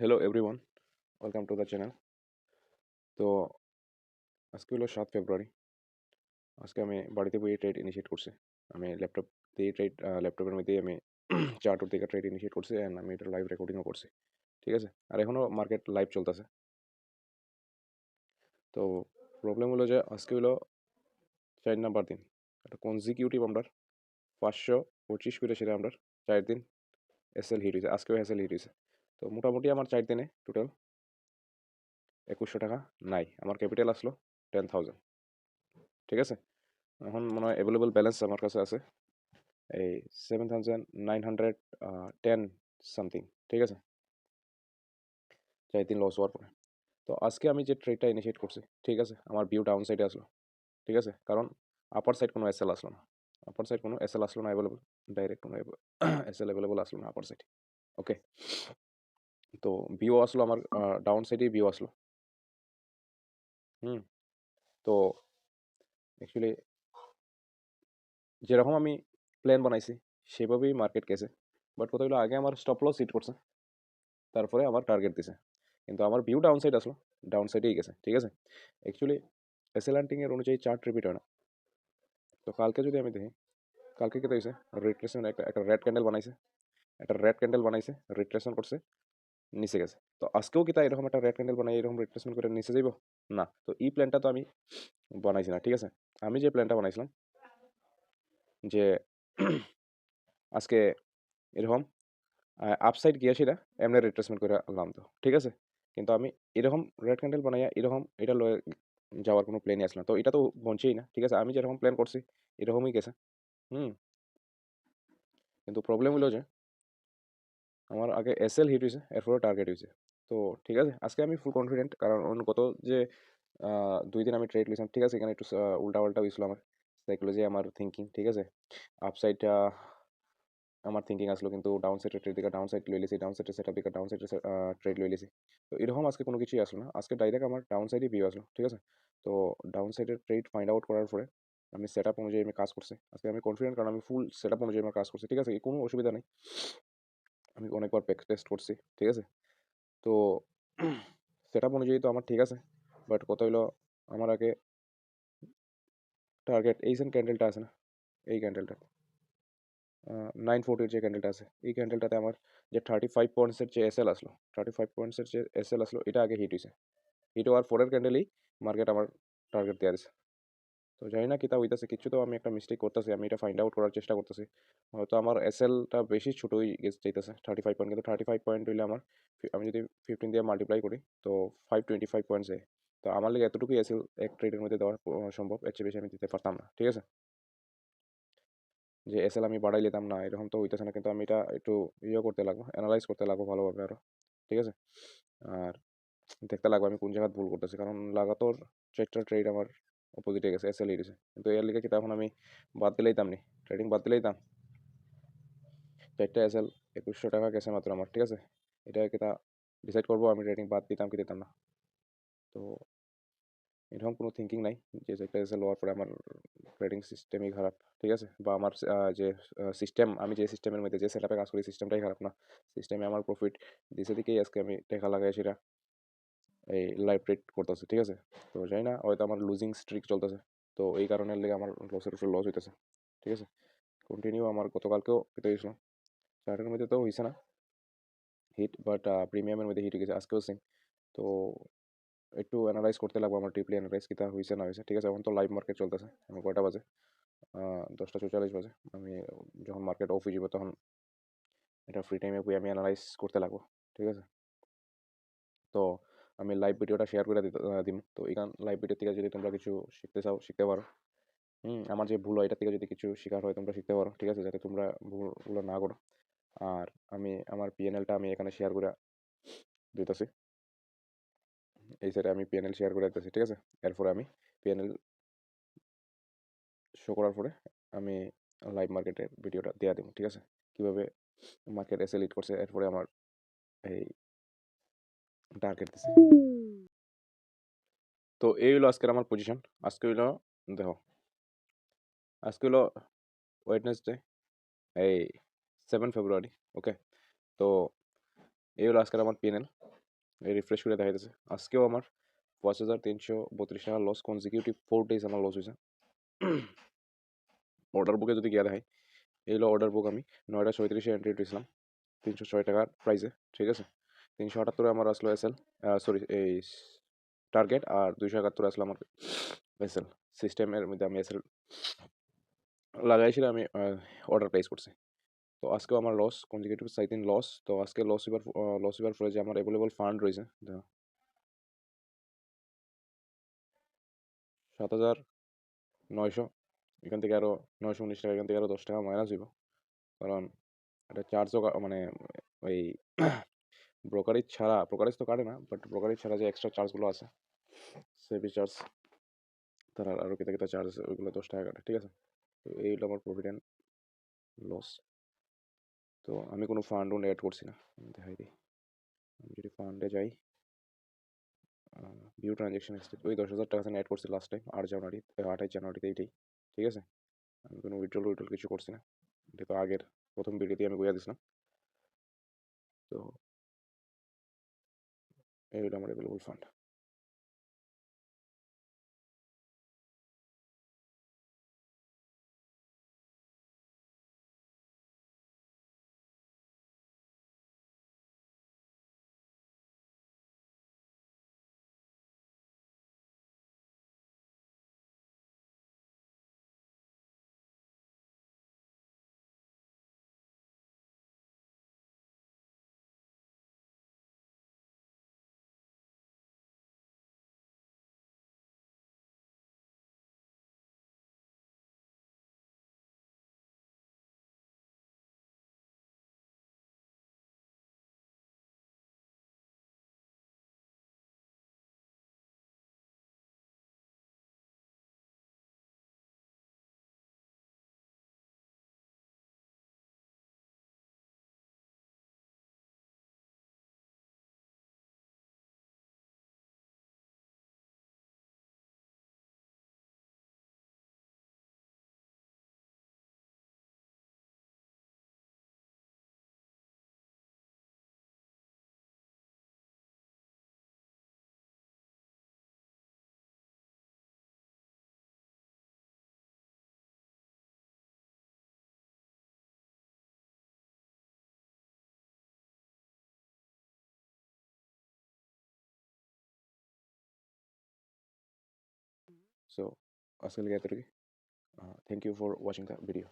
Hello everyone, welcome to the channel. তো আজকে হলো 7 ফেব্রুয়ারি। আজকে আমি বাড়িতে বসে ট্রেড ইনিশিয়েট করছি। আমি ল্যাপটপ দিয়ে ট্রেড ল্যাপটপের মধ্যেই আমি চার্ট থেকে ট্রেড ইনিশিয়েট করছি অ্যান্ড আমি এটা লাইভ রেকর্ডিংও করছি। ঠিক আছে, আর এখনও মার্কেট লাইভ চলতেছে। তো প্রবলেম হলো যে আজকে হলো 4 নাম্বার দিন, একটা কনজিকিউটিভ আমরা 525 করে সেটা আমরা 4 দিন এসএল হিট হয়েছে, আজকেও এসএল হিট হয়েছে। তো মোটামুটি আমার 4 দিনে টোটাল 2100 টাকা নাই। আমার ক্যাপিটাল আসলো 10,000। ঠিক আছে, এখন মনে হয় অ্যাভেলেবল ব্যালেন্স আমার কাছে আছে এই 7,910 সামথিং। ঠিক আছে, 4 দিন লস হওয়ার পরে। তো আজকে আমি যে ট্রেডটা ইনিশিয়েট করছি, ঠিক আছে, আমার ভিউ ডাউন সাইডে আসলো। ঠিক আছে, কারণ আপার সাইড কোনো এসএল আসলো না। আপার সাইড কোনো এসএল আসলো না অ্যাভেলেবল, ডাইরেক্ট কোনো এসএল অ্যাভেলেবল আসলো না আপার সাইড। ওকে, তো ভিউ আসলো আমার ডাউন সাইডেই ভিউ আসলো। তো অ্যাকচুয়ালি যেরকম আমি প্ল্যান বানাইছি সেভাবেই মার্কেট গেছে, বাট কোথাও হলো আগে আমার স্টপ লস হিট করছে, তারপরে আমার টার্গেট দিছে, কিন্তু আমার ভিউ ডাউন সাইড আসলো, ডাউন সাইডেই গেছে। ঠিক আছে, অ্যাকচুয়ালি এসএল হান্টিংয়ের অনুযায়ী চার্ট রিপিট হয় না। তো কালকে যদি আমি দেখি, কালকে কী হয়েছে, রিট্রেসমেন্ট একটা একটা রেড ক্যান্ডেল বানাইছে, একটা রেড ক্যান্ডেল বানাইছে, রিট্রেসমেন্ট করছে, নিচে গেছে। তো আজকেও কি তাই এরকম একটা রেড ক্যান্ডেল বানাই এরকম রিট্রেসমেন্ট করে নিচে যাইব? না। তো এই প্ল্যানটা তো আমি বানাইছি না। ঠিক আছে, আমি যে প্ল্যানটা বানাইছিলাম যে আজকে এরকম আপসাইড গিয়ে সেটা এমনি রিট্রেসমেন্ট করে আনলাম। তো ঠিক আছে, কিন্তু আমি এরকম রেড ক্যান্ডেল বানাইয়া এরকম এটা লয়ে যাওয়ার কোনো প্ল্যানই আসলে না। তো এটা তো বঞ্চেই না। ঠিক আছে, আমি যেরকম প্ল্যান করছি এরকমই গেছে। হুম, কিন্তু প্রবলেম হলো যে আমার আগে এসএল হিট হয়েছে, এরপরে টার্গেট হয়েছে। তো ঠিক আছে, আজকে আমি ফুল কনফিডেন্ট, কারণ গত যে 2 দিন আমি ট্রেড লিছিলাম, ঠিক আছে, এখানে একটু উল্টা পাল্টা হয়েছিল আমার সাইকোলজি, আমার থিঙ্কিং। ঠিক আছে, আপসাইডটা আমার থিঙ্কিং আসলো, কিন্তু ডাউন সাইডের ট্রেড দিকে ডাউন সাইড লই লিছি, ডাউন সাইডের সেটআপ দিকে ডাউন সাইডের ট্রেড লই লিছি। তো এরকম আজকে কোনো কিছুই আসলো না, আজকে ডাইরেক্ট আমার ডাউন সাইডে ভিউ আসলো। ঠিক আছে, তো ডাউন সাইডের ট্রেড ফাইন্ড আউট করার পরে আমি সেটআপ অনুযায়ী আমি কাজ করছি। আজকে আমি কনফিডেন্ট, কারণ আমি ফুল সেটআপ অনুযায়ী আমার কাজ করছি। ঠিক আছে, কোনো অসুবিধা নেই, আমি অনেকবার ব্যাক টেস্ট করছি। ঠিক আছে, তো সেটআপ অনুযায়ী তো আমার ঠিক আছে, বাট কথা হইলো আমার আগে টার্গেট এই যে ক্যান্ডেলটা আছে না, এই ক্যান্ডেলটা 940 যে ক্যান্ডেলটা আছে, এই ক্যান্ডেলটাতে আমার যে 35 পয়েন্টসের যে এসএল আসলো, 35 পয়েন্টসের যে এসএল আসলো, এটা আগে হিট হয়েছে। হিট হওয়ার পরের ক্যান্ডেলেই মার্কেট আমার টার্গেট দেওয়া দিছে। তো জানি না কিতা হইতাছে, কিছু তো আমি একটা মিস্টেক করতেছি, আমি এটা ফাইন্ড আউট করার চেষ্টা করতেছি। হয়তো আমার এসএলটা বেশি ছোটোই যাইতেছে 35 পয়েন্ট, কিন্তু 35 পয়েন্ট হইলে আমার আমি যদি 15 দিয়ে মাল্টিপ্লাই করি তো 525 পয়েন্টস যায়। তো আমার লিগে এতটুকুই এসএল এক ট্রেডের মধ্যে দেওয়া সম্ভব, এর চেয়ে বেশি আমি দিতে পারতাম না। ঠিক আছে, যে এসএল আমি বাড়াই নিতাম না এরকম তো হইতেছে না, কিন্তু আমি এটা একটু করতে লাগবো, অ্যানালাইজ করতে লাগবো ভালোভাবে আরও। ঠিক আছে, আর দেখতে লাগবে আমি কোন জায়গায় ভুল করতেছি, কারণ লাগাতর 4টা ট্রেড আমার অপোজিটে গেছে, এসএল গেছে, কিন্তু এর লিগে কি তখন আমি বাদ দিলেই দাম নি, ট্রেডিং বাদ দিলেই দাম 4টা এসএল 2100 টাকা গেছে মাত্র আমার। ঠিক আছে, এটা কিতা ডিসাইড করবো আমি ট্রেডিং বাদ দিতাম কি দিতাম না। তো এরকম কোনো থিঙ্কিং নাই যে 4টা এসএল হওয়ার পরে আমার ট্রেডিং সিস্টেমই খারাপ। ঠিক আছে, বা আমার যে সিস্টেম, আমি যে সিস্টেমের মধ্যে যে সেটআপে কাজ করি সিস্টেমটাই খারাপ না, সিস্টেমে আমার প্রফিট দিছে দিকেই আজকে আমি টাকা লাগাই সেটা এই লাইভ ট্রেড করতেছে। ঠিক আছে, তো জানি না হয়তো আমার লুজিং স্ট্রিক চলতেছে, তো এই কারণের লেগে আমার লসের উপর লস হইতেছে। ঠিক আছে, কন্টিনিউ আমার গতকালকেও পেতে গেছিল, চার্টের মধ্যে তো হয়েছে না হিট, বাট প্রিমিয়ামের মধ্যে হিট হয়ে গেছে, আজকেও সেম। তো একটু অ্যানালাইজ করতে লাগবে আমার, ডিপলি অ্যানালাইজ কিতা হয়েছে না হয়েছে। ঠিক আছে, এখন তো লাইভ মার্কেট চলতেছে, এখন কয়টা বাজে, 10টা 44 বাজে। আমি যখন মার্কেট অফ হয়ে যাব তখন এটা ফ্রি টাইমে বই আমি অ্যানালাইজ করতে লাগবো। ঠিক আছে, তো আমি লাইভ ভিডিওটা শেয়ার করে দিম। তো এখান লাইভ ভিডিও থেকে যদি তোমরা কিছু শিখতে চাও শিখতে পারো। আমার যে ভুল হয় এটা থেকে যদি কিছু শেখার হয় তোমরা শিখতে পারো। ঠিক আছে, যাতে তোমরা ভুলগুলো না করো। আর আমি আমার পিএনএলটা আমি এখানে শেয়ার করে দিতেছি, এই সাইডে আমি পিএনএল শেয়ার করে দিতেছি। ঠিক আছে, এরপরে আমি পিএনএল শো করার পরে আমি লাইভ মার্কেটের ভিডিওটা দেওয়া দেবো। ঠিক আছে, কীভাবে মার্কেট এসে লিড করছে, এরপরে আমার এই টার্গেট দিছে। তো এই হলো আজকের আমার পজিশন। আজকে হইলো দেখো, আজকে হলো ওয়েডনেসডে, এই 7 ফেব্রুয়ারি। ওকে, তো এই হলো আজকের আমার পিএনএল। এই রিফ্রেশ করে দেখাইতেছে আজকেও আমার ৫,৩৩২ টাকা লস, কনজিকিউটিভ 4 ডেজ আমার লস হয়েছে। অর্ডার বুকে যদি গিয়া দেখাই, এই হলো অর্ডার বুক। আমি ৯টা ৩৬-এ এন্ট্রি দিয়েছিলাম ৩০৬ টাকার প্রাইসে, ঠিক আছে। ৩৭৮ আমার আসলো এসএল, সরি এই টার্গেট, আর ২৭১ আসলো আমার এসএল। সিস্টেমের মধ্যে আমি এসএল লাগাইছিলাম, আমি অর্ডার প্লেস করছি। তো আজকেও আমার লস, কনজিকিউটিভ 4 দিন লস। তো আজকে লস এবার ফলে যে আমার অ্যাভেলেবল ফান্ড রয়েছে ৭,৯০০, এখান থেকে আরও ৯১৯ টাকা, এখান থেকে আরও 10 টাকা মাইনাস হইব, কারণ এটা চার্জও মানে ওই ব্রোকারেজ তো কাটে না, বাট ব্রোকারেজ ছাড়া যে এক্সট্রা চার্জগুলো আছে, সেভি চার্জ, তার আরও কেটে কেটে চার্জ আছে, ওইগুলো 10 টাকা কাটে, ঠিক আছে। তো এইগুলো আমার প্রফিট অ্যান্ড লস। তো আমি কোনো ফান্ড অ্যাড করছি না, আমি দেখাই দিই। আমি যদি ফান্ডে যাই, ভিউ ট্রানজ্যাকশন হিস্ট্রি, ওই 10,000 টাকা অ্যাড করছি লাস্ট টাইম 28 জানুয়ারিতে, এইটাই, ঠিক আছে। আমি কোনো উইথড্রল কিছু করছি না, এটা তো আগের প্রথম ভিডিওতেই আমি বইয়া দিছিলাম। তো এই হলো আমার available fund. So, askal gaya tariki. Thank you for watching the video.